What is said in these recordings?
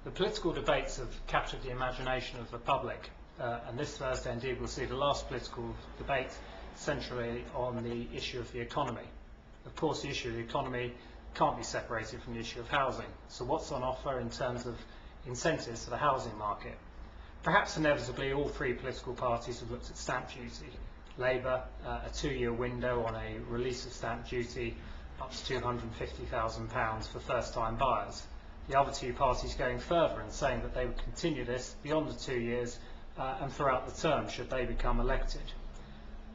The political debates have captured the imagination of the public, and this Thursday indeed we'll see the last political debate centrally on the issue of the economy. Of course, the issue of the economy can't be separated from the issue of housing. So what's on offer in terms of incentives for the housing market? Perhaps inevitably all three political parties have looked at stamp duty. Labour, a 2-year window on a release of stamp duty up to £250,000 for first-time buyers. The other two parties going further and saying that they would continue this beyond the 2 years and throughout the term should they become elected.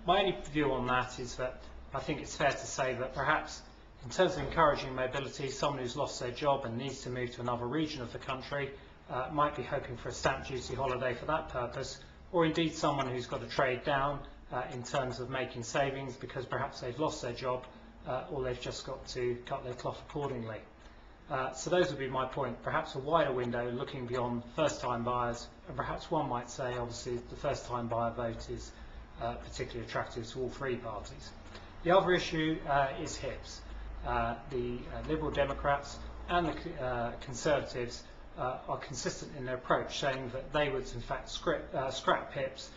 My only view on that is that I think it's fair to say that perhaps in terms of encouraging mobility, someone who's lost their job and needs to move to another region of the country might be hoping for a stamp duty holiday for that purpose, or indeed someone who's got to trade down in terms of making savings because perhaps they've lost their job or they've just got to cut their cloth accordingly. So those would be my point, perhaps a wider window looking beyond first-time buyers, and perhaps one might say obviously the first-time buyer vote is particularly attractive to all three parties. The other issue is HIPs. The Liberal Democrats and the Conservatives are consistent in their approach, saying that they would in fact scrap HIPs,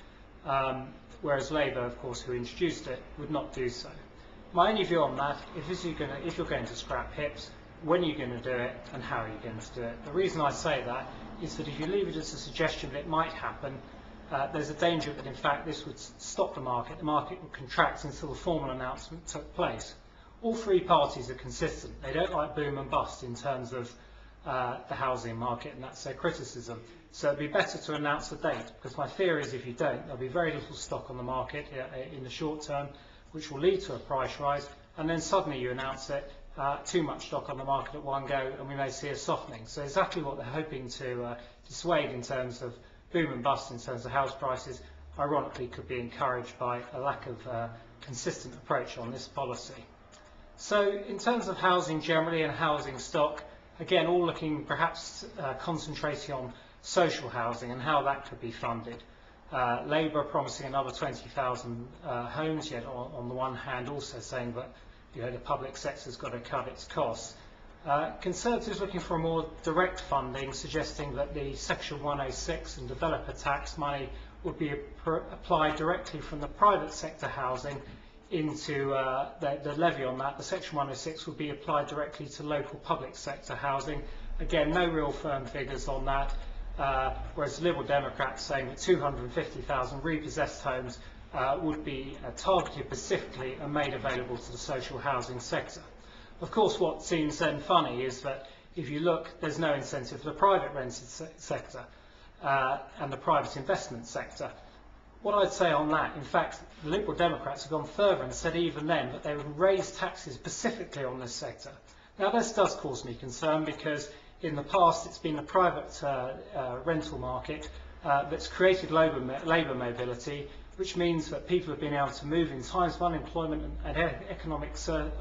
whereas Labour, of course, who introduced it, would not do so. My only view on that, if you're going to scrap HIPs, when are you going to do it and how are you going to do it? The reason I say that is that if you leave it as a suggestion that it might happen, there's a danger that in fact this would stop the market would contract until the formal announcement took place. All three parties are consistent. They don't like boom and bust in terms of the housing market, and that's their criticism. So it'd be better to announce a date, because my fear is if you don't, there'll be very little stock on the market in the short term, which will lead to a price rise, and then suddenly you announce it, too much stock on the market at one go, and we may see a softening. So exactly what they're hoping to dissuade in terms of boom and bust in terms of house prices, ironically could be encouraged by a lack of consistent approach on this policy. So in terms of housing generally and housing stock, again all looking perhaps concentrating on social housing and how that could be funded. Labour promising another 20,000 homes, yet on the one hand also saying that the public sector's got to cut its costs. Conservatives looking for a more direct funding, suggesting that the Section 106 and developer tax money would be applied directly from the private sector housing into the levy on that. The Section 106 would be applied directly to local public sector housing. Again, no real firm figures on that, whereas the Liberal Democrats saying that 250,000 repossessed homes would be targeted specifically and made available to the social housing sector. Of course, what seems then funny is that if you look, there's no incentive for the private rented sector and the private investment sector. What I'd say on that, in fact, the Liberal Democrats have gone further and said even then that they would raise taxes specifically on this sector. Now this does cause me concern, because in the past it's been the private rental market that's created labour mobility, which means that people have been able to move in times of unemployment and economic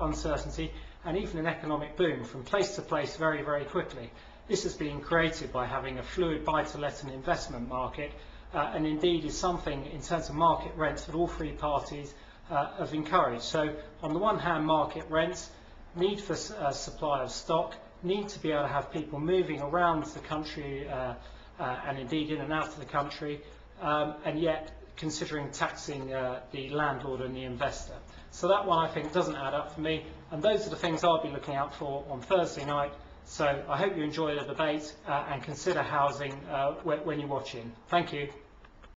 uncertainty, and even an economic boom, from place to place very, very quickly. This has been created by having a fluid buy-to-let and investment market, and indeed is something in terms of market rents that all three parties have encouraged. So on the one hand, market rents, need for supply of stock, need to be able to have people moving around the country and indeed in and out of the country, and yet considering taxing the landlord and the investor. So that one I think doesn't add up for me, and those are the things I'll be looking out for on Thursday night. So I hope you enjoy the debate and consider housing when you're watching. Thank you.